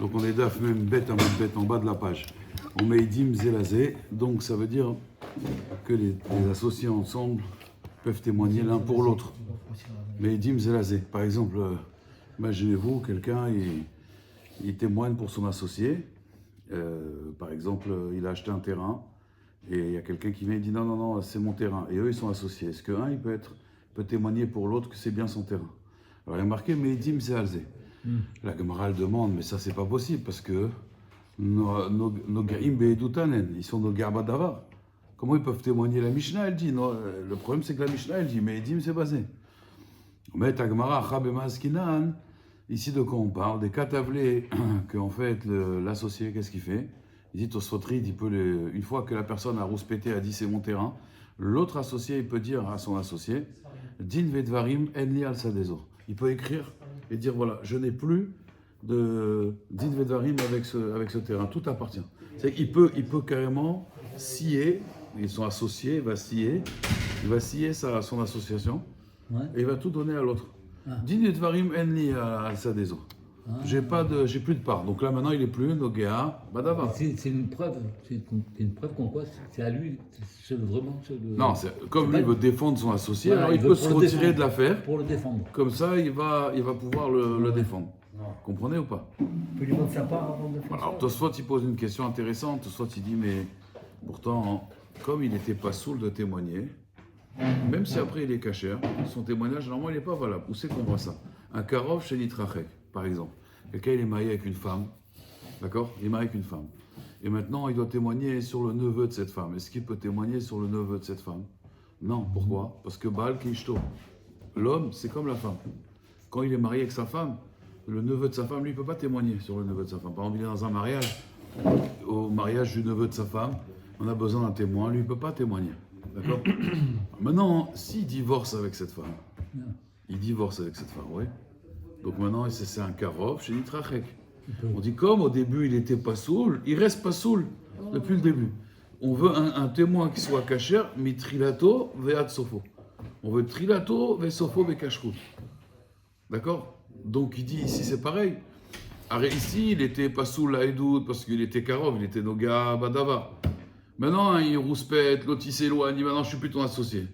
Donc on est daf même bête en bas de la page. On met idim zelazé, donc ça veut dire que les associés ensemble peuvent témoigner l'un pour l'autre. Mais idim zelazé, par exemple, imaginez-vous quelqu'un il témoigne pour son associé. Par exemple, il a acheté un terrain et il y a quelqu'un qui vient et dit non, c'est mon terrain. Et eux ils sont associés. Est-ce qu'un il peut témoigner pour l'autre que c'est bien son terrain? Alors il y a marqué mais idim zelazé. La Gemara elle demande, mais ça c'est pas possible parce que nos gaïm be'edutanen, ils sont nos garbadavar. Comment ils peuvent témoigner? La Mishnah elle dit, non, le problème c'est que la Mishnah elle dit, mais Edim c'est basé. Mais ta Gemara, Chabemaskinan, ici de quoi on parle? Des catavlés, qu'en fait l'associé, qu'est-ce qu'il fait? Il dit Tosfotri, une fois que la personne a rouspété, a dit c'est mon terrain, l'autre associé il peut dire à son associé, Din vedvarim enli al sadezo. Il peut écrire et dire voilà, je n'ai plus de Din vedvarim avec ce terrain, tout appartient. C'est qu'il peut carrément scier, ils sont associés, il va scier son association et il va tout donner à l'autre. Din vedvarim enli al sadezo. J'ai plus de part. Donc là maintenant il est plus Nogea Badava. C'est une preuve, qu'on quoi, c'est à lui, c'est vraiment. Non, comme lui il veut défendre son associé, voilà, alors il peut se retirer de l'affaire. Pour le défendre. Comme ça il va pouvoir le défendre. Comprenez ou pas? Il peut lui vendre sa part avant de faire ça. Alors Tosfot il pose une question intéressante. Tosfot il dit mais pourtant comme il n'était pas saoul de témoigner, même si après il est cachère, son témoignage normalement il n'est pas valable. Où c'est qu'on voit ça? Un karov chez Nitrachek. Par exemple, quelqu'un il est marié avec une femme, d'accord? Il est marié avec une femme. Et maintenant, il doit témoigner sur le neveu de cette femme. Est-ce qu'il peut témoigner sur le neveu de cette femme? Non. Pourquoi? Parce que Baal Kishto, l'homme, c'est comme la femme. Quand il est marié avec sa femme, le neveu de sa femme, lui, il ne peut pas témoigner sur le neveu de sa femme. Par exemple, il est dans un mariage, au mariage du neveu de sa femme, on a besoin d'un témoin, lui, il ne peut pas témoigner. D'accord? Maintenant, s'il divorce avec cette femme, oui. Donc maintenant, c'est un karov chez Nitrachek. On dit comme au début, il n'était pas saoul, il reste pas saoul depuis le début. On veut un témoin qui soit kasher, mi trilato ve'ad sofo. On veut trilato ve sofo ve kashrut. D'accord? Donc il dit ici c'est pareil. Alors ici, il était pas saoul laïdout parce qu'il était karov, il était noga badava. Maintenant, il rouspète, l'autre il s'éloigne, il dit maintenant je suis plus ton associé.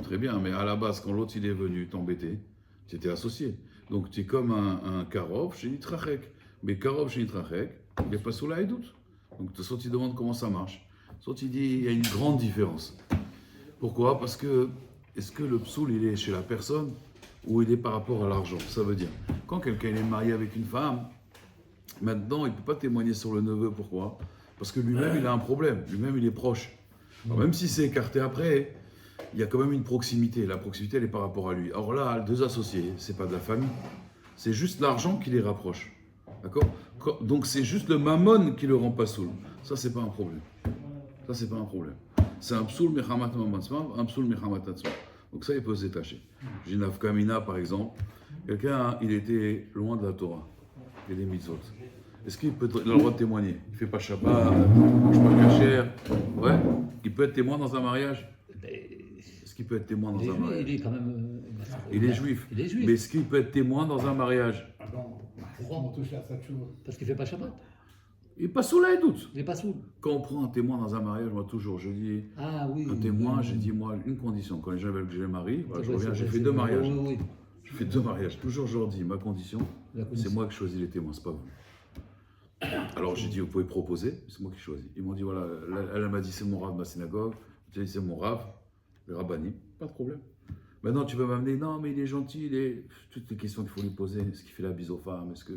Très bien, mais à la base, quand l'autre il est venu t'embêter, tu étais associé. Donc tu es comme un karov chez Nitrachek. Mais karov chez Nitrachek, il n'est pas sous la haïdout. Donc soit il demande comment ça marche. Soit il dit il y a une grande différence. Pourquoi? Parce que est-ce que le psoul il est chez la personne ou il est par rapport à l'argent? Ça veut dire, quand quelqu'un est marié avec une femme, maintenant il ne peut pas témoigner sur le neveu. Pourquoi? Parce que lui-même il a un problème. Lui-même il est proche. Alors, même si c'est écarté après, il y a quand même une proximité. La proximité, elle est par rapport à lui. Or là, deux associés, c'est pas de la famille. C'est juste l'argent qui les rapproche. D'accord? Donc c'est juste le mammon qui le rend pas soul. Ça, c'est pas un problème. C'est un psoul mechamat mammon, un psoul mechamat tatsma. Donc ça, il peut se détacher. J'ai Nafkamina, par exemple. Quelqu'un, il était loin de la Torah et des mitzvot. Est-ce qu'il a le droit de témoigner? Il fait pas Shabbat, il mange pas kasher. Ouais. Il peut être témoin dans un mariage? Est-ce qu'il peut être témoin dans un mariage? Il est quand même. Il est juif. Mais est-ce qu'il peut être témoin dans un mariage? Pourquoi on touche à ça toujours? Parce qu'il ne fait pas Shabbat. Il n'est pas sous la doute. Il n'est pas saoul. Quand on prend un témoin dans un mariage, moi toujours, je dis un témoin, j'ai dit moi une condition. Quand les gens veulent que je les marie, je reviens, j'ai fait deux mariages. J'ai fait deux mariages. Toujours je leur dis ma condition, c'est moi qui choisis les témoins, c'est pas vous. Alors j'ai dit vous pouvez proposer, c'est moi qui choisis. Ils m'ont dit voilà, elle m'a dit c'est mon rave de ma synagogue, j'ai dit c'est mon rave. Le rabbani, pas de problème. Maintenant, tu veux m'amener, non, mais il est gentil, toutes les questions qu'il faut lui poser. Est-ce qu'il fait la bise aux femmes? Est-ce que,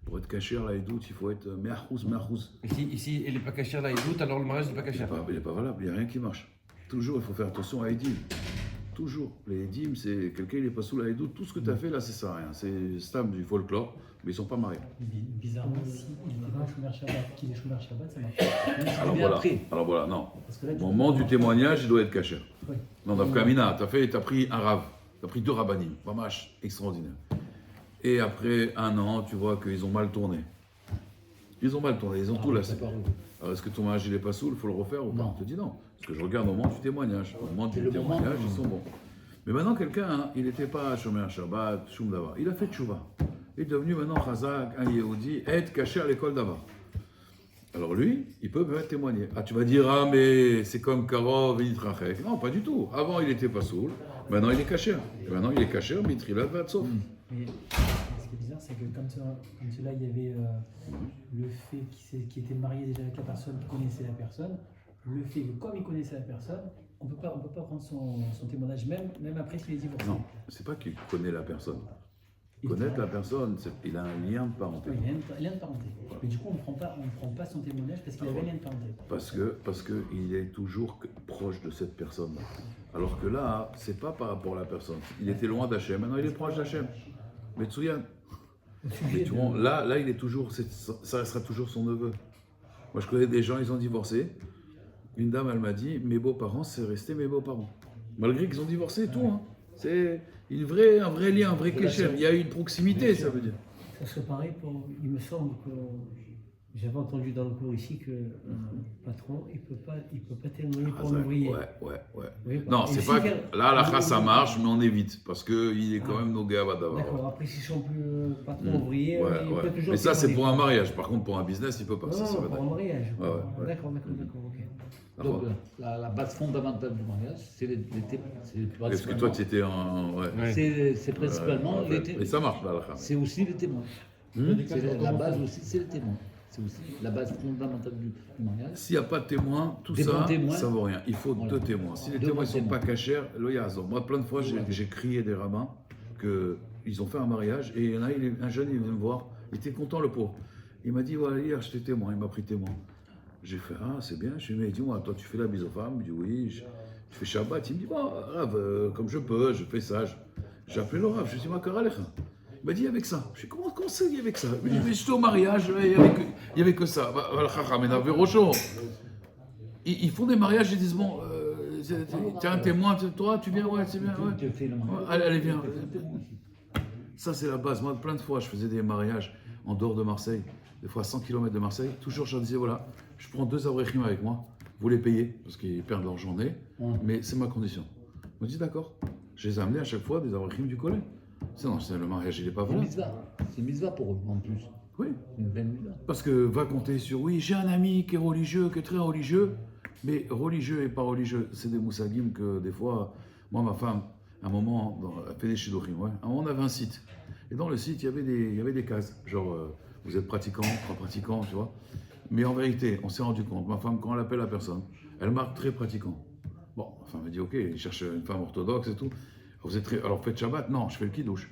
pour être caché, là, il doute, il faut être me'achouz. Ici, il n'est pas caché là, il doute, alors le mariage n'est pas caché. Il n'est pas valable, il n'y a rien qui marche. Toujours, il faut faire attention à Edim. Toujours. Les Edim, c'est quelqu'un, il n'est pas sous la doute. Tout ce que tu as fait, là, c'est ça, rien. C'est stam du folklore, mais ils ne sont pas mariés. Bizarrement, si il n'est pas Shomer Shabbat, qu'il est Shomer Shabbat, ça marche. Alors voilà, non. Au moment du témoignage, il doit être caché. Oui. Non, Nafkamina, tu as pris un rave, tu as pris deux rabbanim, mamash, extraordinaire. Et après un an, tu vois qu'ils ont mal tourné. Ils ont tout lassé. Alors est-ce que ton mariage il est pas saoul, il faut le refaire ou pas? Je te dis non. Parce que je regarde au moment du témoignage. Au moment du témoignage, ils sont bons. Mais maintenant, quelqu'un, hein, il n'était pas Shomer Shabbat, Shum Davar. Il a fait Tchouva. Il est devenu maintenant Chazak, un Yehudi, être caché à l'école Davar. Alors lui, il peut même témoigner. Ah, tu vas dire, ah, mais c'est comme Karov, Yitrachek. Non, pas du tout. Avant, il était pas soul. Maintenant, il est caché. Et maintenant, il est caché, Mitrilat Vatsov. Mais ce qui est bizarre, c'est que comme cela, il y avait le fait qu'il était marié déjà avec la personne, qu'il connaissait la personne, le fait que comme il connaissait la personne, on peut pas prendre son témoignage, même après qu'il est divorcé. Non, c'est pas qu'il connaît la personne. Connaître la personne, il a un lien de parenté. Oui, il a un lien de parenté. Mais du coup, on ne prend pas son témoignage parce qu'il avait un lien de parenté. Parce que il est toujours proche de cette personne. Alors que là, c'est pas par rapport à la personne. Il était loin d'Hachem, maintenant il est proche d'Hachem. Mais Tsuyan, là, il est toujours, ça restera toujours son neveu. Moi, je connais des gens, ils ont divorcé. Une dame, elle m'a dit, mes beaux-parents, c'est resté mes beaux-parents. Malgré qu'ils ont divorcé et tout. Hein. C'est un vrai lien, un vrai kécher. Il y a une proximité, ça veut dire. Ça serait pareil il me semble que j'avais entendu dans le cours ici que patron, il peut pas témoigner pour un ouvrier. Ouais. Oui, Non, c'est pas si là la chasse ça marche, mais on évite parce que il est quand même nos gars D'accord. Après, s'ils sont plus patron ouvrier, il peut toujours. Mais ça, c'est témoigner. pour un mariage. Par contre, pour un business, il peut pas. Non, Ça, c'est pour vrai. un mariage. Ouais. D'accord, ok. Donc, la base fondamentale du mariage, c'est les témoins. Est-ce que toi, tu étais en. Ouais. C'est principalement les témoins. Mais ça marche pas, la chasse. C'est aussi les témoins. La base aussi, c'est les témoins. C'est aussi la base fondamentale du mariage. S'il n'y a pas de témoin, tout Des ça, bons témoins. ça vaut rien. Il faut Voilà. 2 témoins. Si les Deux témoins ne bons sont témoins. pas cachers, là, il y a raison. Moi, plein de fois, j'ai crié des rabbins qu'ils ont fait un mariage et il y en a un jeune, il vient me voir. Il était content, le pauvre. Il m'a dit, voilà, hier, j'étais témoin. Il m'a pris témoin. J'ai fait, ah, c'est bien. Je lui ai dit, mais dis-moi, toi, tu fais la bise aux femmes? Il me dit, oui. Je fais Shabbat. Il me dit, bon, Rav, comme je peux, je fais ça. J'ai appelé le Rav. Je lui ai dit, ma Karalecha. Il m'a dit avec ça. Je dis, comment c'est dit avec ça? Il m'a dit, mais j'étais au mariage, il n'y avait que ça. Ils font des mariages, ils disent, bon, tiens, un témoin, toi, tu viens, ouais, c'est bien, ouais. Tu fais le mariage. Allez, viens. Ça, c'est la base. Moi, plein de fois, je faisais des mariages en dehors de Marseille, des fois à 100 km de Marseille. Toujours, je leur disais, voilà, je prends 2 avrechim avec moi, vous les payez, parce qu'ils perdent leur journée, mais c'est ma condition. Je me dis, d'accord. Je les ai amenés à chaque fois des avrechim du collège. Sinon, le mariage, il n'est pas C'est vrai. mitzvah. C'est mitzvah pour eux, en plus. Oui. Une belle mitzvah. Parce que va compter sur, oui, j'ai un ami qui est religieux, qui est très religieux, mais religieux et pas religieux, c'est des moussagim que des fois, moi, ma femme, à un moment, elle fait des shidduchim, ouais. À un moment, on avait un site. Et dans le site, il y avait des cases. Genre, vous êtes pratiquant, pas pratiquant, tu vois. Mais en vérité, on s'est rendu compte, ma femme, quand elle appelle la personne, elle marque très pratiquant. Bon, ma femme me dit, ok, il cherche une femme orthodoxe et tout. Vous êtes très... Alors, faites Shabbat? Non, je fais le kiddush.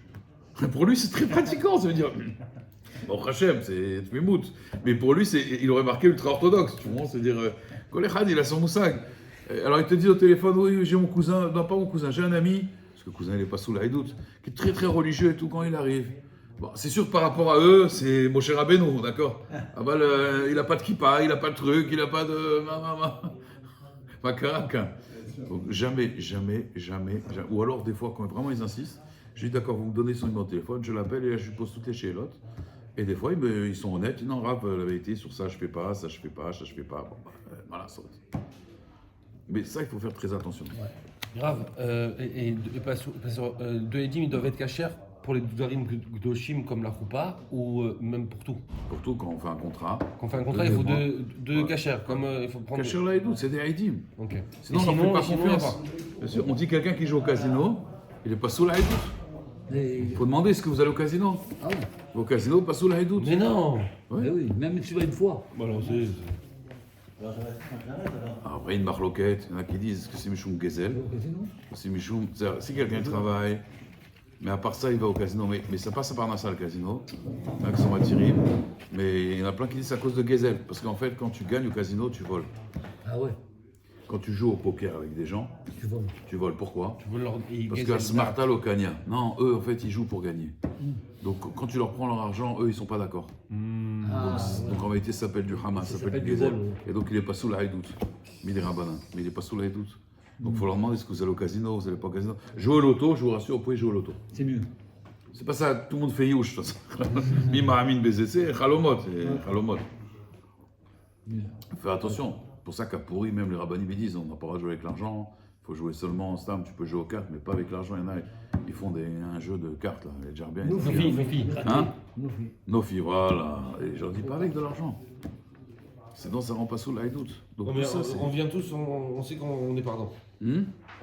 Pour lui, c'est très pratiquant, ça veut dire. Bon, Hachem, c'est Tmimout. Mais pour lui, il aurait marqué ultra-orthodoxe, tu vois. C'est-à-dire, Kolechad, il a son moussag. Alors, il te dit au téléphone, oui, j'ai mon cousin, non, pas mon cousin, j'ai un ami, parce que le cousin, il n'est pas sous la Haïdout, qui est très, très religieux et tout quand il arrive. Bon, c'est sûr que par rapport à eux, c'est Moshe Rabbeinu, d'accord. Ah bah, il n'a pas de kippa, il n'a pas de truc, il n'a pas de... Makaraka. Donc, jamais. Ou alors, des fois, quand vraiment ils insistent, je dis d'accord, vous me donnez son numéro de téléphone, je l'appelle et là, je lui pose toutes les chélottes. Et des fois, ils sont honnêtes, ils disent non, Rav, la vérité, sur ça, je fais pas, ça, je fais pas, ça, je fais pas. Bon, voilà, ça. Mais ça, il faut faire très attention. Grave. Deux Edim, ils doivent être cachers pour les Dudarim Gdoshim comme la Choupa ou même pour tout. Pour tout, quand on fait un contrat. Quand on fait un contrat, il faut deux cachers. Comme il faut prendre. Cacher la Haïdout, c'est des Haïdim. Ok. Sinon, on ne fait pas confiance. Bien sûr, on dit quelqu'un qui joue au casino, il n'est pas sous la Haïdout. Il faut demander, est-ce que vous allez au casino? Ah oui. Au casino, pas sous la Haïdout. Mais non. Mais oui, même si tu vas une fois. Bon, c'est. Après, une marloquette, il y en a qui disent que c'est Michoum Gezel. C'est Michoum. Si quelqu'un travaille, mais à part ça, il va au casino. Mais ça passe par Nassa, le casino. Il y en a qui sont attirés. Mais il y en a plein qui disent que c'est à cause de Gezel. Parce qu'en fait, quand tu gagnes au casino, tu voles. Ah ouais, Quand tu joues au poker avec des gens, tu vois. tu voles. Pourquoi? Tu veux leur. Parce qu'à Smartal au Kenya, non, eux en fait ils jouent pour gagner. Donc quand tu leur prends leur argent, eux ils sont pas d'accord. Donc en réalité ça s'appelle du Hamas, ça s'appelle du du Gezel. vol, Et donc il est pas sous la Haïdout, mais il est rabbinin, mais il est pas sous la Haïdout. Donc il faut leur demander est-ce que vous allez au casino, vous allez pas au casino. Jouer au loto, je vous rassure, vous pouvez jouer au loto. C'est mieux. C'est pas ça, tout le monde fait youch, de toute façon. Mima Amin BZC, Khalomot, Khalomot. Faire attention. C'est pour ça qu'à Pourri, même les rabbinim ils disent on n'a pas le droit de jouer avec l'argent, il faut jouer seulement en stam, tu peux jouer aux cartes, mais pas avec l'argent. Il y en a, ils font un jeu de cartes, là, les Djerbiens. Nos filles. Hein? Nos filles. Nofi, voilà. Et j'en dis pas avec de l'argent. Sinon, ça rend pas sous l'aïdout. Donc, Non, mais ça, c'est. on vient tous, on sait qu'on est perdant.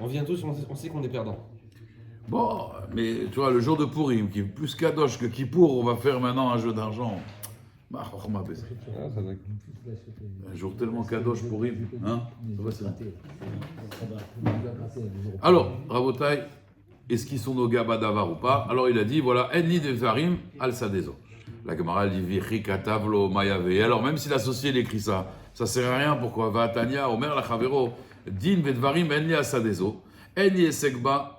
On vient tous, on sait qu'on est perdant. Bon, mais tu vois, le jour de Purim, qui est plus Kadosh que Kippour, on va faire maintenant un jeu d'argent. Bah, chorma, baiser. Ah, ça doit- Un jour tellement Kadosh Purim. Hein? Ça va, c'est- Ça va. Alors, Rabotai, est-ce qu'ils sont nos gabas d'avar ou pas? Alors il a dit, voilà, Enni de Varim al Sadezo. La Gemara dit, Vichi katavlo mayave. Et alors, même si l'associé il écrit ça, ça sert à rien. Pourquoi? Va Tanya, Omer la Chavero, Din vedvarim enni al Sadezo. Enni esekba.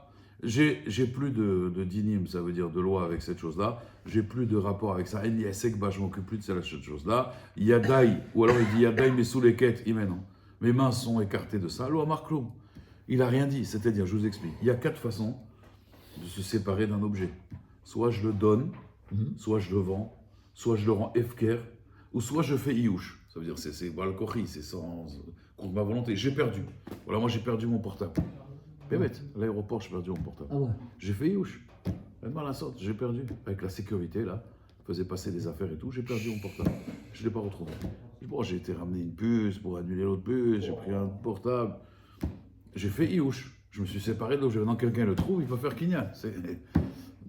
J'ai plus de dinim, ça veut dire de loi avec cette chose-là. J'ai plus de rapport avec ça. Enni esekba, je m'occupe plus de cette chose-là. Yadai, ou alors il dit Yadai, mais sous les quêtes, non. Mes mains sont écartées de ça. Lo Markloum. Il n'a rien dit. C'est-à-dire, je vous explique. Il y a 4 façons de se séparer d'un objet. Soit je le donne, soit je le vends, soit je le rends efker, ou soit je fais iouche. Ça veut dire, c'est balkochi, c'est sans contre ma volonté. J'ai perdu. Voilà, moi j'ai perdu mon portable. Bébête, à l'aéroport, j'ai perdu mon portable. Ah ouais. J'ai fait iouche. Mal à la sorte, j'ai perdu. Avec la sécurité, là, faisait passer des affaires et tout, j'ai perdu mon portable. Je ne l'ai pas retrouvé. Bon, j'ai été ramener une puce pour annuler l'autre puce, j'ai pris un portable. J'ai fait iouche. Je me suis séparé de l'objet. Maintenant, quelqu'un le trouve, il peut faire kinyan.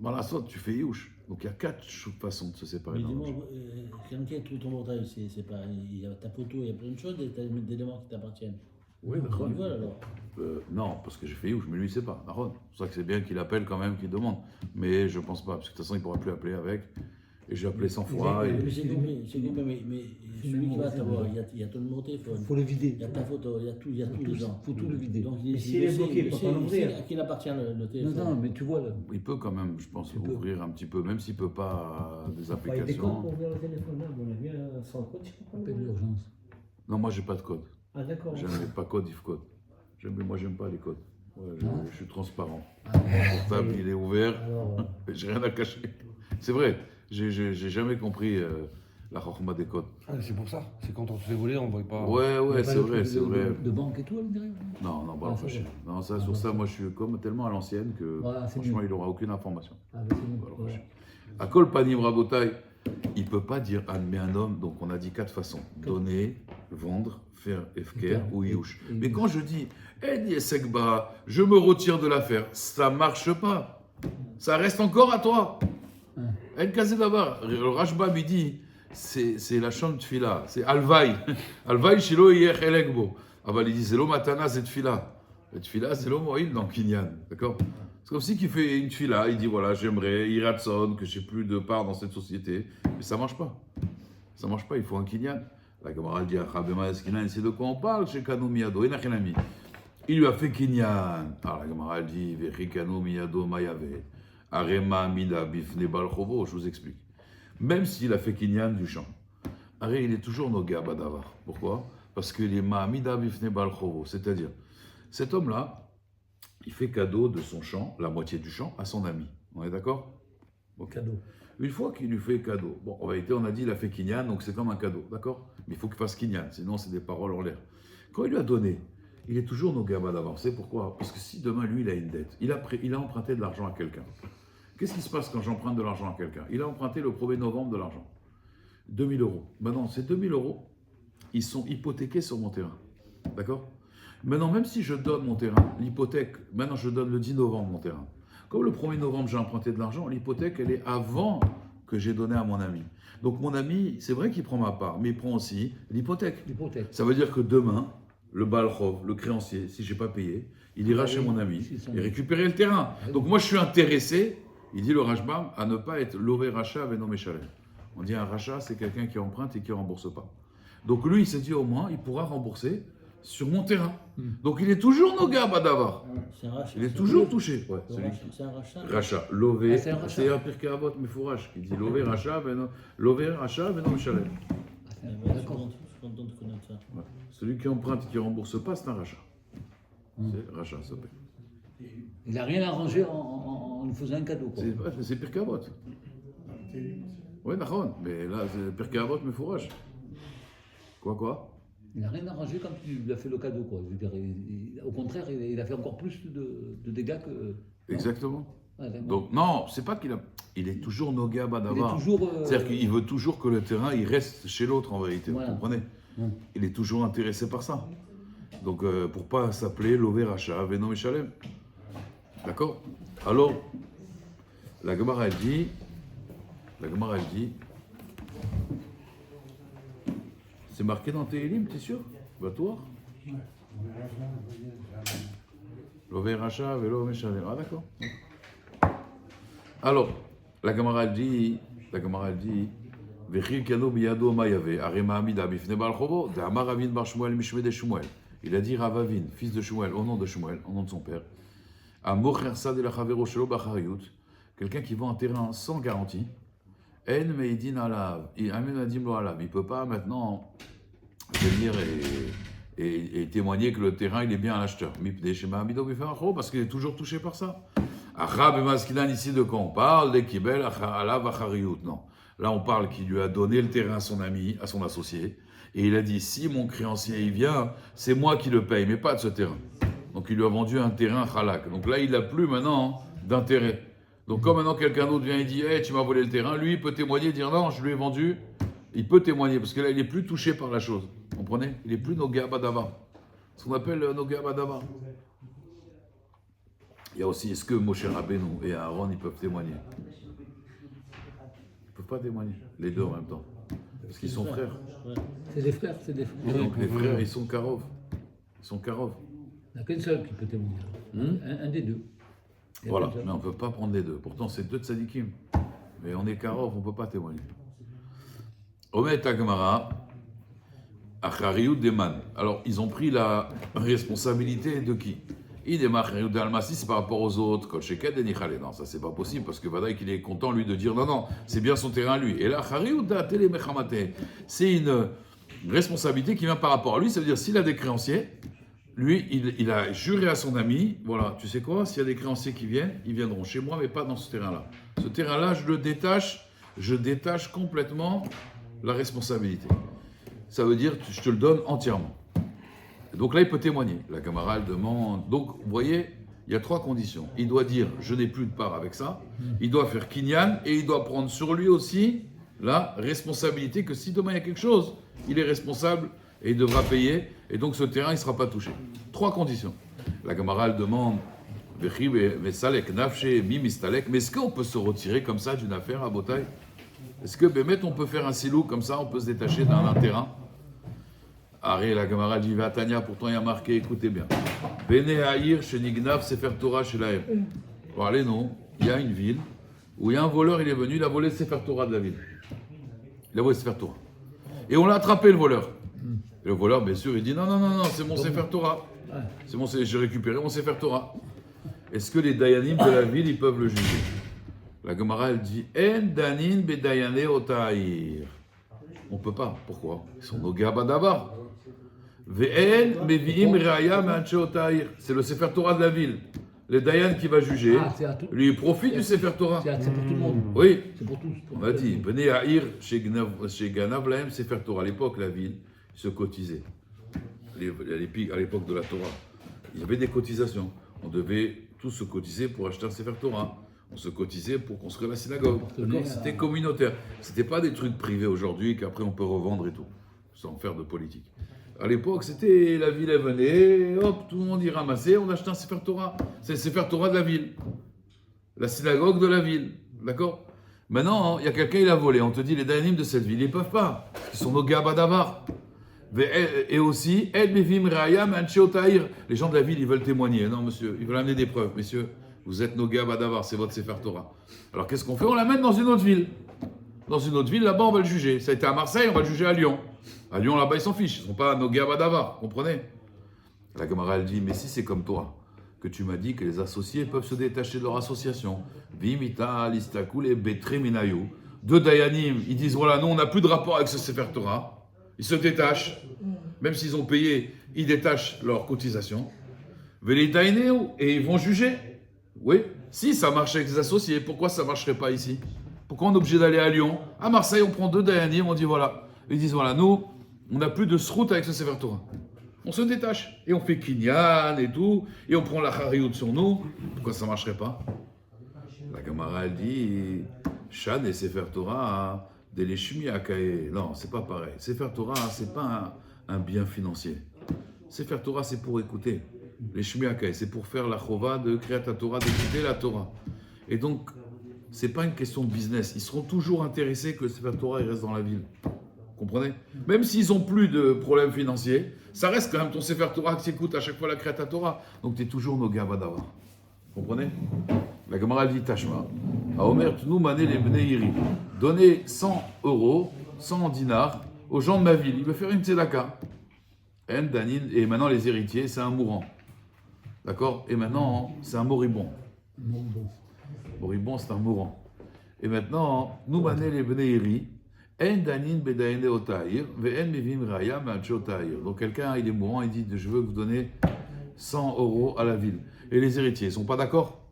Mal à la sorte, tu fais iouche. Donc il y a 4 façons de se séparer Mais d'un dis-moi, objet. quelqu'un trouve ton portail, c'est pas. Il y a ta photo, il y a plein de choses, et t'as des éléments qui t'appartiennent. Oui, Tu d'accord. vois alors. Non, parce que j'ai fait iouche, mais lui, il ne sait pas. Aaron. C'est pour ça que c'est bien qu'il appelle quand même, qu'il demande. Mais je ne pense pas, parce que de toute façon, il ne pourra plus appeler avec. Et j'ai appelé 100 fois. Et... Mais j'ai compris, mais celui qui va t'avoir, il y a ton numéro de téléphone. Faut le vider. Il y a ta photo, il y a tout dedans. Faut tout le vider. Donc Mais s'il est bloqué, il peut pas l'ouvrir. À qui il appartient le Non, téléphone? non, mais tu vois là. Il peut quand même, je pense, ouvrir un petit peu, même s'il ne peut pas des Il y a des codes applications. pour ouvrir le téléphone. Là, on a bien sans code, je comprends Appelle pas. l'urgence. Non, moi, j'ai pas de code. Ah d'accord. J'aime pas code, if code. Moi, j'aime pas les codes. Ouais, je suis transparent. Ah, Mon portable, il est ouvert. Alors, J'ai rien à cacher. C'est vrai. J'ai jamais compris la chorma des codes. Ah, c'est pour ça. C'est quand on se fait voler, on ne voit pas. Ouais, c'est vrai, c'est vrai. De banque et tout à l'intérieur. Non, pas Ah, l'empêcher. ça Non, ça, sur ça, moi, je suis comme tellement à l'ancienne que Voilà, c'est franchement, mieux. il n'aura aucune information. Ah, bah, c'est Pas bon. l'empêcher. À Kol Panim Rabotai, il ne peut pas dire mais un homme, donc on a dit 4 façons. Donner, vendre, faire efker ou iouche. Mais quand je dis Eni Esekba, je me retire de l'affaire, ça ne marche pas. Ça reste encore à toi. En Kazé d'abord, le Rashbam il dit c'est la chambre de fila, c'est Alvaï. Alvaï Shilo Yech Elekbo. Aval il dit c'est l'eau matana, c'est fila. Le fila, c'est l'eau moïl dans Kinyan. D'accord? C'est comme si qu'il fait une fila, il dit voilà, j'aimerais, Iratson, que j'ai plus de part dans cette société. Mais ça ne marche pas. Ça ne marche pas, il faut un Kinyan. La Gemara dit Achabema Eskinan, c'est de quoi on parle chez Kano Miyado, Enachinami. Il lui a fait Kinyan. Alors la Gemara dit Vechi Kano Miyado Mayave. Arema Mida Bifne Balchovo, je vous explique. Même s'il a fait Kinyan du champ, Aré, il est toujours Noga Badavar. Pourquoi? Parce qu'il est Ma'amida Bifne Balchovo. C'est-à-dire, cet homme-là, il fait cadeau de son champ, la moitié du champ, à son ami. On est d'accord? Ok. cadeau. Une fois qu'il lui fait cadeau, bon, en réalité, on a dit il a fait Kinyan, donc c'est comme un cadeau, d'accord? Mais il faut qu'il fasse Kinyan, sinon c'est des paroles en l'air. Quand il lui a donné, il est toujours Nogaba d'avancer. Pourquoi? Parce que si demain, lui, il a une dette, il a emprunté de l'argent à quelqu'un. Qu'est-ce qui se passe quand j'emprunte de l'argent à quelqu'un? Il a emprunté le 1er novembre de l'argent. 2000 euros. Maintenant, ces 2000 euros, ils sont hypothéqués sur mon terrain. D'accord? Maintenant, même si je donne mon terrain, l'hypothèque, maintenant je donne le 10 novembre mon terrain. Comme le 1er novembre, j'ai emprunté de l'argent, l'hypothèque, elle est avant que j'ai donné à mon ami. Donc mon ami, c'est vrai qu'il prend ma part, mais il prend aussi l'hypothèque. L'hypothèque. Ça veut dire que demain, le balchov, le créancier, si je n'ai pas payé, il ira chez mon ami et récupérer le terrain. Donc moi, je suis intéressé, il dit le Rashbam, à ne pas être lové rachat avec non méchalem. On dit un rachat, c'est quelqu'un qui emprunte et qui ne rembourse pas. Donc lui, il s'est dit au moins, il pourra rembourser sur mon terrain. Donc il est toujours Noga Badavar. C'est un rachat. Il est toujours touché. Ouais, celui qui... C'est un rachat. Rachat, lové, Ah, c'est un rachat. c'est un pirkei avot mefourash qui dit lové rachat, lové rachat, mais non méchalem. D'accord. Je suis content de connaître ça. Ouais. Celui qui emprunte et qui ne rembourse pas, c'est un rachat. C'est rachat, ça s'appelle. Il n'a rien arrangé en nous faisant un cadeau. Quoi. C'est pirkei avot. Oui, d'accord, mais là, c'est pirkei avot mefourash. Quoi? Il n'a rien arrangé quand tu lui as fait le cadeau, quoi. Je veux dire, au contraire, il a fait encore plus de dégâts que. Non. Exactement. Ah, d'accord. Donc, non, c'est pas qu'il a. Il est toujours Noga il est Badavar. toujours. C'est-à-dire qu'il veut toujours que le terrain il reste chez l'autre en vérité. Voilà. Vous comprenez? Hum. Il est toujours intéressé par ça. Donc, pour pas s'appeler Lové Racha, Venom et Shalem. D'accord? Alors, la Gemara elle dit. C'est marqué dans Télim, t'es sûr? Batoire? Lové Racha, Venom et Shalem. Ah, d'accord. Alors, la Gemara elle dit. Vechil kano biyado mayave, arema amida bifne bal chobo, de Amar Ravin bar Shmuel mishme de Shmuel. Il a dit Ravavin, fils de Shmuel, au nom de Shmuel, au nom de son père. Amor chersa de la chavero shelo bachariyut, quelqu'un qui vend un terrain sans garantie. En meidin alav, amen adim lo alav. Il peut pas maintenant venir et témoigner que le terrain il est bien à l'acheteur. Mipde shema amido bifne bal chobo, parce qu'il est toujours touché par ça. Achab et Maskilan, ici de quoi on parle? Des kibel alav achariyut, non. Là, on parle qu'il lui a donné le terrain à son ami, à son associé, et il a dit, si mon créancier il vient, c'est moi qui le paye, mais pas de ce terrain. Donc, il lui a vendu un terrain halak. Donc là, il n'a plus maintenant d'intérêt. Donc, comme maintenant quelqu'un d'autre vient et dit, hey, tu m'as volé le terrain, lui, il peut témoigner, dire, non, je lui ai vendu. Il peut témoigner, parce que là, il n'est plus touché par la chose. Vous comprenez? Il n'est plus Noga Badava. Ce qu'on appelle Noga Badava. Il y a aussi, est-ce que Moshe Rabbeinu et Aaron, ils peuvent témoigner? Ils ne peuvent pas témoigner, les deux en même temps. Parce qu'ils sont frères. Ouais. C'est des frères, c'est des frères. Donc les frères, ils sont Karov. Ils sont Karov. Il n'y a qu'un seul qui peut témoigner. Un des deux. Il y a Voilà, qu'un seul. mais on ne peut pas prendre les deux. Pourtant, c'est deux tzadikim. Mais on est Karov, on ne peut pas témoigner. Omet Agmara, Achariyut Deman. Alors, ils ont pris la responsabilité de qui? C'est par rapport aux autres. Non, ça c'est pas possible parce que Vadaï qu'il est content lui de dire non, c'est bien son terrain lui. Et là, c'est une responsabilité qui vient par rapport à lui. Ça veut dire s'il a des créanciers, lui il a juré à son ami, voilà, tu sais quoi, s'il y a des créanciers qui viennent, ils viendront chez moi, mais pas dans ce terrain-là. Ce terrain-là, je détache complètement la responsabilité. Ça veut dire je te le donne entièrement. Donc là, il peut témoigner. La camarade demande. Donc, vous voyez, il y a trois conditions. Il doit dire je n'ai plus de part avec ça. Il doit faire kinyan et il doit prendre sur lui aussi la responsabilité que si demain il y a quelque chose, il est responsable et il devra payer. Et donc ce terrain, il ne sera pas touché. Trois conditions. La camarade demande mais est-ce qu'on peut se retirer comme ça d'une affaire à Botaï? Est-ce que Bémet, on peut faire un silou comme ça, on peut se détacher d'un terrain? Arrête, la camarade dit Vatania, pourtant il y a marqué, écoutez bien. Bene Haïr, chez Nignav, Sefer Torah, chez l'Aïr. Bon, allez, non, il y a une ville où il y a un voleur, il est venu, il a volé le Sefer Torah de la ville. Il a volé le Sefer Torah. Et on l'a attrapé, le voleur. Et le voleur, bien sûr, il dit non, c'est mon Sefer Torah. C'est mon, j'ai récupéré mon Sefer Torah. Est-ce que les Dayanim de la ville, ils peuvent le juger? La Gemara, elle dit En Danin be Dayane Otaïr. On ne peut pas. Pourquoi? Ils sont Noga Badavar. Ve'en mevi'im re'aya me'anche Otaïr. C'est le Sefer Torah de la ville. Le Dayan qui va juger, lui il profite du Sefer Torah. C'est pour tout le monde. Oui. C'est pour tous. On a dit, Bnei Haïr, chez Ganav Lahem, Sefer Torah. À l'époque, la ville se cotisait. À l'époque de la Torah, il y avait des cotisations. On devait tous se cotiser pour acheter un Sefer Torah. On se cotisait pour construire la synagogue. C'était communautaire. C'était pas des trucs privés aujourd'hui qu'après on peut revendre et tout, sans faire de politique. À l'époque, c'était la ville, elle venait, hop, tout le monde y ramassait, on achetait un Sefer Torah. C'est le Sefer Torah de la ville. La synagogue de la ville. D'accord? Maintenant, il y a quelqu'un, il a volé. On te dit, les Dayanim de cette ville, ils ne peuvent pas. Ils sont nos Gabadavar. Et aussi, les gens de la ville, ils veulent témoigner. Non, monsieur, ils veulent amener des preuves. Messieurs, vous êtes nos Gabadavar, c'est votre Sefer Torah. Alors qu'est-ce qu'on fait? On l'amène dans une autre ville. Dans une autre ville, là-bas, on va le juger. Ça a été à Marseille, on va le juger à Lyon. À Lyon, là-bas, ils s'en fichent. Ils ne sont pas nos Gabadavar, comprenez? La Gemara, elle dit, mais si c'est comme toi, que tu m'as dit que les associés peuvent se détacher de leur association. Vimita, Listakul et Betreminayu. Deux Dayanim, ils disent, voilà, nous, on n'a plus de rapport avec ce Sefer Torah. Ils se détachent. Même s'ils ont payé, ils détachent leur cotisation. Velidaineu, et ils vont juger. Oui, si ça marche avec les associés, pourquoi ça ne marcherait pas ici? Pourquoi on est obligé d'aller à Lyon? À Marseille, on prend deux Dayanim, on dit voilà. Ils disent voilà, nous, On n'a plus de srout avec ce Sefer Torah. On se détache. Et on fait kinyan et tout. Et on prend la chariout sur nous. Pourquoi ça ne marcherait pas? La Gemara, elle dit Shan et Sefer Torah, des leshmi akae. Non, c'est pas pareil. Sefer Torah, c'est pas un bien financier. Sefer Torah, c'est pour écouter. Les Shmi akae, c'est pour faire la chova de Kriyat Torah, d'écouter la Torah. Et donc, c'est pas une question de business. Ils seront toujours intéressés que le Sefer Torah il reste dans la ville. Comprenez? Même s'ils n'ont plus de problèmes financiers, ça reste quand même ton Sefer Torah qui s'écoute à chaque fois la Kriyat Torah. Donc tu es toujours Noga Badavar. Comprenez? La Gemara dit Tashma. A Omer Tnou Mané les Bnei Iri. Donnez 100 euros, 100 dinars aux gens de ma ville. Il veut faire une tzedaka. Et maintenant les héritiers, c'est un mourant. D'accord? Et maintenant, c'est un moribond. Moribond, c'est un mourant. Et maintenant, nous mané les Bnei Iri. Donc quelqu'un, il est mourant, il dit je veux que vous donnez 100 euros à la ville. Et les héritiers, ils ne sont pas d'accord.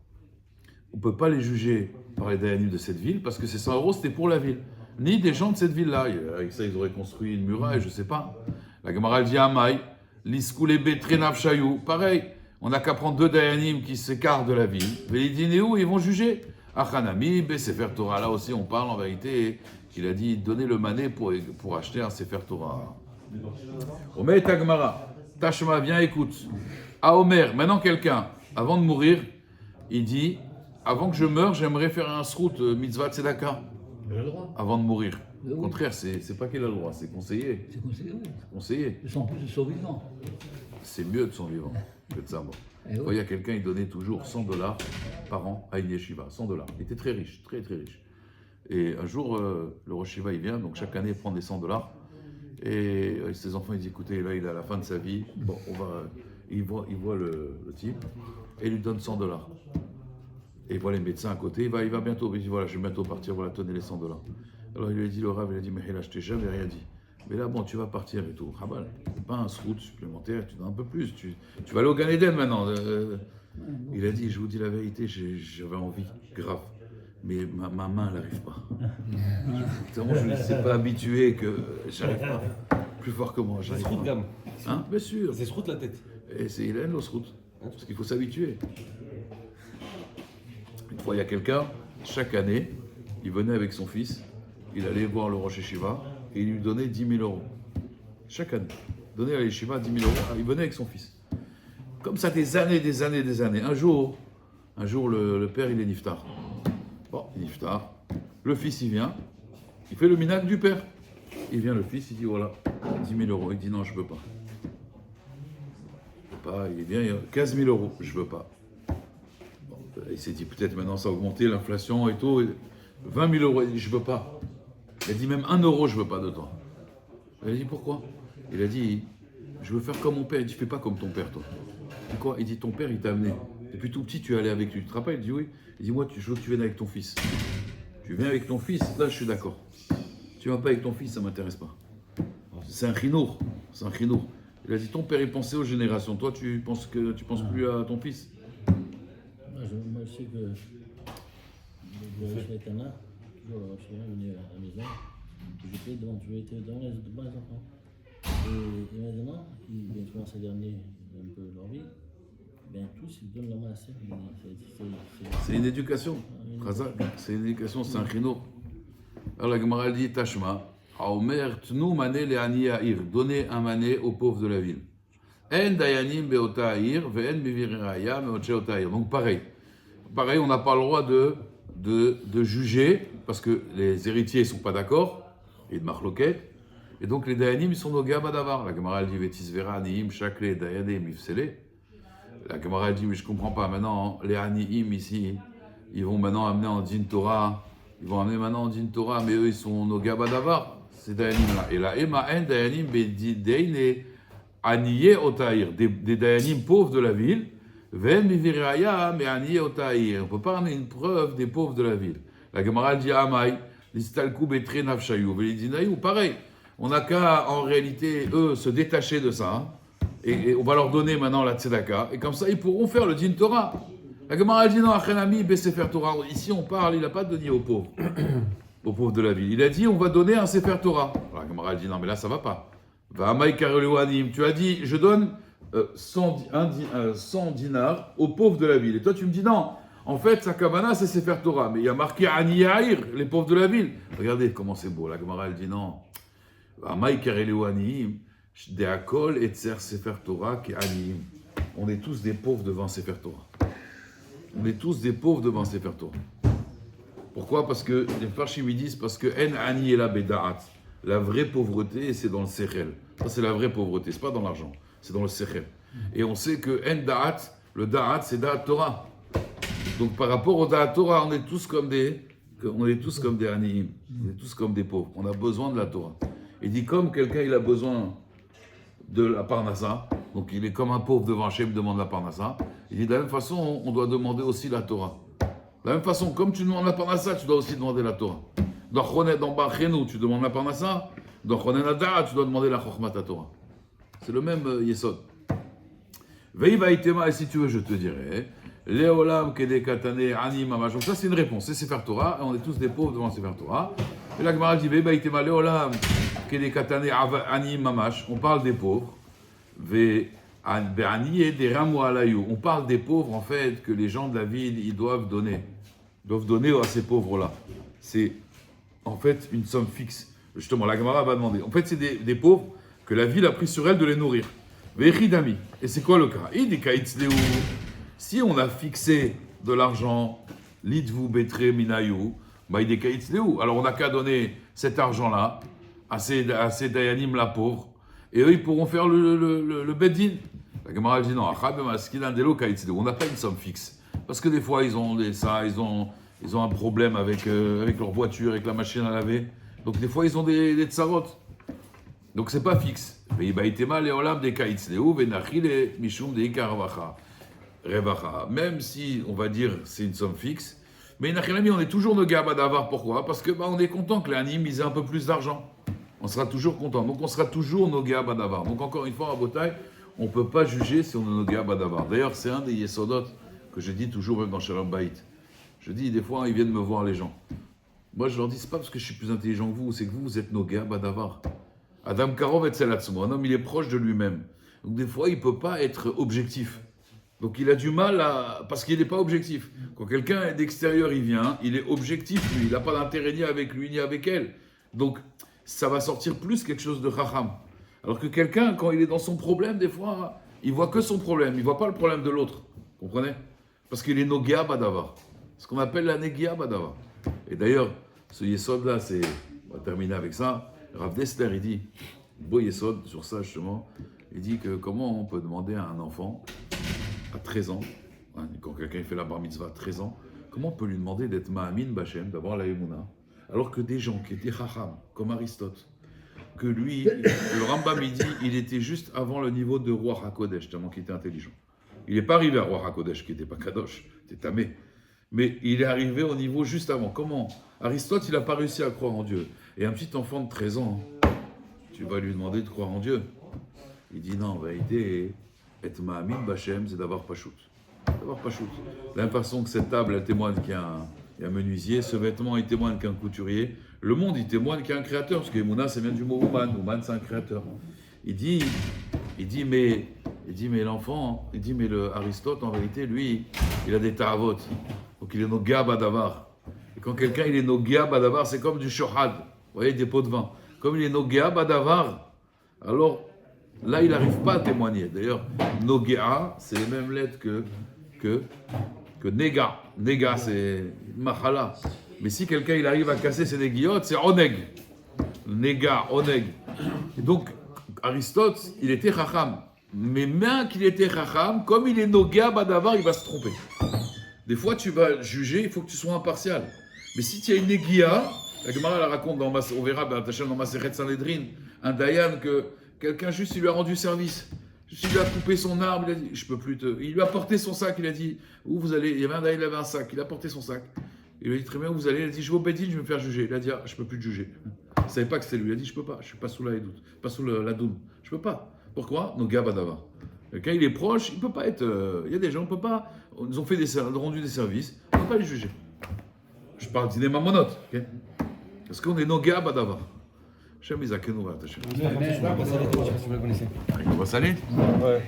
On ne peut pas les juger par les dayanim de cette ville parce que ces 100 euros, c'était pour la ville. Ni des gens de cette ville-là. Avec ça, ils auraient construit une muraille, je ne sais pas. La Gemara dit Amai, Liskoulebe Trenav Shayou. Pareil, on n'a qu'à prendre 2 dayanim qui s'écartent de la ville. Mais ils disent où ils vont juger. Achanami, Sefer Torah. Là aussi, on parle en vérité. Il a dit donnez le mané pour acheter un Sefer Torah. Omer Tagmara, Tashma, viens écoute. À Omer, maintenant quelqu'un, avant de mourir, il dit avant que je meure, j'aimerais faire un srout mitzvah tzedaka. Il a le droit. Avant de mourir. Oui. Au contraire, c'est pas qu'il a le droit, c'est conseillé. C'est conseillé, oui. Conseillé. Ils sont plus de survivants. C'est mieux de son vivant que de sa mort. Eh oui. Il y a quelqu'un, il donnait toujours $100 par an à une yeshiva. $100. Il était très riche, très très riche. Et un jour, le Rosh Shiva, il vient, donc chaque année, il prend des $100. Et ses enfants, ils disent, écoutez, là, il est à la fin de sa vie. Bon, il voit le type, et il lui donne $100. Et il voit les médecins à côté, il va bientôt. Il dit, voilà, je vais bientôt partir, voilà, tenez les $100. Alors il lui a dit, le Rav, il a dit, mais là, je t'ai jamais rien dit. Mais là, bon, tu vas partir et tout. Rabal, c'est pas un srout supplémentaire, tu donnes un peu plus. Tu vas aller au Gan Eden maintenant. Il a dit, je vous dis la vérité, j'avais envie, grave. Mais ma main, elle n'arrive pas. Tellement je ne suis pas habitué que j'arrive pas. Plus fort que moi, C'est j'arrive srout pas. gamme. Hein? Bien sûr. C'est srout la tête. Et c'est Hélène, le srout. Parce qu'il faut s'habituer. Une fois, il y a quelqu'un, chaque année, il venait avec son fils, il allait voir le Rosh Yeshiva et il lui donnait 10 000 euros. Chaque année. Donnait à l'Yeshiva 10 000 euros. Il venait avec son fils. Comme ça, des années, des années, des années. Un jour, le père, il est niftar. Bon, il est niftar. Le fils, il vient. Il fait le minag du père. Il vient, le fils, il dit voilà, 10 000 euros. Il dit non, je ne peux pas. Je peux pas. Il vient, il y a 15 000 euros. Je ne veux pas. Bon, il s'est dit peut-être maintenant ça a augmenté, l'inflation et tout. 20 000 euros. Il dit je ne veux pas. Il a dit même 1 euro, je ne veux pas de toi. Il a dit pourquoi? Il a dit je veux faire comme mon père. Il dit fais pas comme ton père, toi. Il dit quoi? Il dit ton père, il t'a amené. Depuis tout petit, tu es allé avec lui. Tu te rappelles? Il dit oui. Il dit moi, je veux que tu viennes avec ton fils. Tu viens avec ton fils, là, je suis d'accord. Tu ne vas pas avec ton fils, ça ne m'intéresse pas. C'est un chinour. C'est un chinour. Il a dit ton père, il pensait aux générations. Toi, tu penses plus à ton fils. Moi, je sais que le Shaitana, toujours chez moi, venu à la maison, j'étais devant les enfants. Et maintenant, ils commencent à gagner un peu leur vie. Ben, tous, ils donnent leur main à ça. C'est une éducation. Khazak, c'est une éducation, c'est un chinour. Alors la Gemara dit Tashma, Aomer tnu mané le ani ha'ir, donnez un mané aux pauvres de la ville. En dayanim beota ha'ir, ve'en miviraya meotche ota ha'ir. Donc pareil, on n'a pas le droit de juger, parce que les héritiers ne sont pas d'accord, et de marloquet, et donc les dayanim, ils sont nos gars badavar. La Gemara dit Vetis vera aniim, chaque les dayanim ifsele. La Gemara dit mais je ne comprends pas, maintenant les aniim ici, ils vont maintenant amener en din Torah. Ils vont amener maintenant en din Torah, mais eux, ils sont nos gabadavar, ces dayanim-là. Et là, Ema en dayanim bedideine aniye otaïr, des dayanim pauvres de la ville, ven miviraya mais aniye otaïr. On ne peut pas amener une preuve des pauvres de la ville. La Gemara dit Amai, l'istalkou betre nafshayou, velidinaïou, pareil. On n'a qu'à, en réalité, eux, se détacher de ça, hein, et on va leur donner maintenant la tzedaka, et comme ça, ils pourront faire le din Torah. La Gemara dit non, Achenami, Sefer Torah. Ici, on parle, il n'a pas donné aux pauvres, aux pauvres de la ville. Il a dit, on va donner un Sefer Torah. La Gemara dit non, mais là, ça va pas. Va'amai karelu anim. Tu as dit, je donne 100 dinars aux pauvres de la ville. Et toi, tu me dis non. En fait, sa kavana, c'est Sefer Torah. Mais il y a marqué Ani Yair, les pauvres de la ville. Regardez comment c'est beau. La Gemara, elle dit non. Va'amai karelu anim. De'akol etzer Sefer Torah ki anim. On est tous des pauvres devant Sefer Torah. On est tous des pauvres devant Sefer Torah. Pourquoi? Parce que les Farshim disent parce que en ani ela beda'at. La vraie pauvreté, c'est dans le sechel. Ça, c'est la vraie pauvreté. C'est pas dans l'argent. C'est dans le sechel. Et on sait que en da'at, le da'at, c'est da'at Torah. Donc par rapport au da'at Torah, on est tous comme des aniim. On est tous comme des pauvres. On a besoin de la Torah. Il dit comme quelqu'un, il a besoin de la parnassa. Donc il est comme un pauvre devant Hachem, demande la parnassa. Il dit de la même façon, on doit demander aussi la Torah. De la même façon, comme tu demandes la parnassa, tu dois aussi demander la Torah. Dans Bachenu, tu demandes la parnassa. Dans Chonen Adara, tu dois demander la Chokhmat Torah. C'est le même Yesod. Vei vaïtema, et si tu veux, je te dirai. Léolam kedekatane ani mamash. Donc ça, c'est une réponse. C'est Sefer Torah, et on est tous des pauvres devant Sefer Torah. Et la Gemara dit Vei vaïtema, Léolam kedekatane ani mamash. On parle des pauvres. Ve ani et des ramu alayou. On parle des pauvres, en fait, que les gens de la ville, ils doivent donner. Ils doivent donner à ces pauvres-là. C'est en fait une somme fixe. Justement, la Gemara va demander. En fait, c'est des pauvres que la ville a pris sur elle de les nourrir. Vechidami. Et c'est quoi le cas? Si on a fixé de l'argent, l'idvu betre minayou, alors on n'a qu'à donner cet argent-là à ces dayanim la pauvre, et eux ils pourront faire le beddin. La Gemara dit non, on n'a pas une somme fixe. Parce que des fois ils ont un problème avec leur voiture, avec la machine à laver. Donc des fois ils ont des tsarot. Donc c'est pas fixe. Même si on va dire c'est une somme fixe, mais on est toujours nos gars d'avoir. Pourquoi? Parce que on est content que l'anime ils aient un peu plus d'argent. On sera toujours content. Donc on sera toujours nos gars d'avoir. Donc encore une fois à Botaï, on peut pas juger si on est nos gars d'avoir. D'ailleurs c'est un des yesodot que je dis toujours même dans Shalom Bayit. Je dis des fois ils viennent me voir les gens. Moi je leur dis c'est pas parce que je suis plus intelligent que vous, c'est que vous êtes nos gars d'avoir. Adam Karov et Tselatzmo, un homme il est proche de lui-même. Donc des fois il peut pas être objectif. Donc il a du mal parce qu'il n'est pas objectif. Quand quelqu'un d'extérieur il vient, il est objectif lui, il n'a pas d'intérêt ni avec lui ni avec elle. Donc ça va sortir plus quelque chose de chacham. Alors que quelqu'un quand il est dans son problème des fois, il voit que son problème, il voit pas le problème de l'autre. Comprenez? Parce qu'il est nogia badavar. Ce qu'on appelle la negia badavar. Et d'ailleurs, ce yesod là, on va terminer avec ça. Rav Dessler, il dit, beau yesod sur ça justement, il dit que comment on peut demander à un enfant à 13 ans, hein, quand quelqu'un fait la bar mitzvah à 13 ans, comment on peut lui demander d'être ma'amin b'Hashem, d'avoir la émouna, alors que des gens qui étaient chacham, comme Aristote, que lui, le Rambam il dit, il était juste avant le niveau de Roi HaKodesh, tellement qu'il était intelligent. Il n'est pas arrivé à Roi HaKodesh, qui n'était pas Kadosh, c'était Tamé. Mais il est arrivé au niveau juste avant. Comment? Aristote, il n'a pas réussi à croire en Dieu. Et un petit enfant de 13 ans, tu vas lui demander de croire en Dieu. Il dit non, en vérité, être ma'amin b'Hashem, c'est d'avoir pachout. D'avoir pachout. De la même façon que cette table, elle témoigne qu'il y a un menuisier, ce vêtement, il témoigne qu'il y a un couturier. Le monde, il témoigne qu'il y a un créateur, parce que Emouna, ça vient du mot Ouman. Ouman, c'est un créateur. Il dit, mais l'enfant, mais le Aristote, en vérité, lui, il a des ta'avot. Donc il est noga badavar. Et quand quelqu'un, il est noga badavar, c'est comme du shohad. Vous voyez, des pots de vin. Comme il est noga badavar, alors là, il n'arrive pas à témoigner. D'ailleurs, nogea, c'est les mêmes lettres que nega. Nega, c'est machala. Mais si quelqu'un, il arrive à casser ses néguillottes, c'est oneg. Nega, oneg. Et donc, Aristote, il était chacham. Mais même qu'il était chacham, comme il est nogea badavar, il va se tromper. Des fois, tu vas juger, il faut que tu sois impartial. Mais si tu as une négia, la Gemara la raconte, on verra dans Masechet Sanhedrin, un dayan que quelqu'un juste, il lui a rendu service. Juste, il lui a coupé son arbre, il a dit, je peux plus te... Il lui a porté son sac, il a dit, où vous allez? Il y avait un dayan, il avait un sac, il a porté son sac. Il lui a dit, très bien, où vous allez? Il a dit, je vais au Bédine, je vais me faire juger. Il a dit, ah, je peux plus te juger. Il ne savait pas que c'était lui. Il a dit, je peux pas, je suis pas sous la doute, pas sous la doune. Je peux pas. Pourquoi? Nos gars badava. Quand il est proche, il peut pas être... Il y a des gens, on peut pas... Ils ont fait rendu des services, on ne peut pas les juger. Je parle d'Iné Mamonot, ok? Parce qu'on est Noga Badava. Hashem Yizakenu V'at Hashem. Je sais pas si vous la connaissez. Avec le Vassalé. Ouais.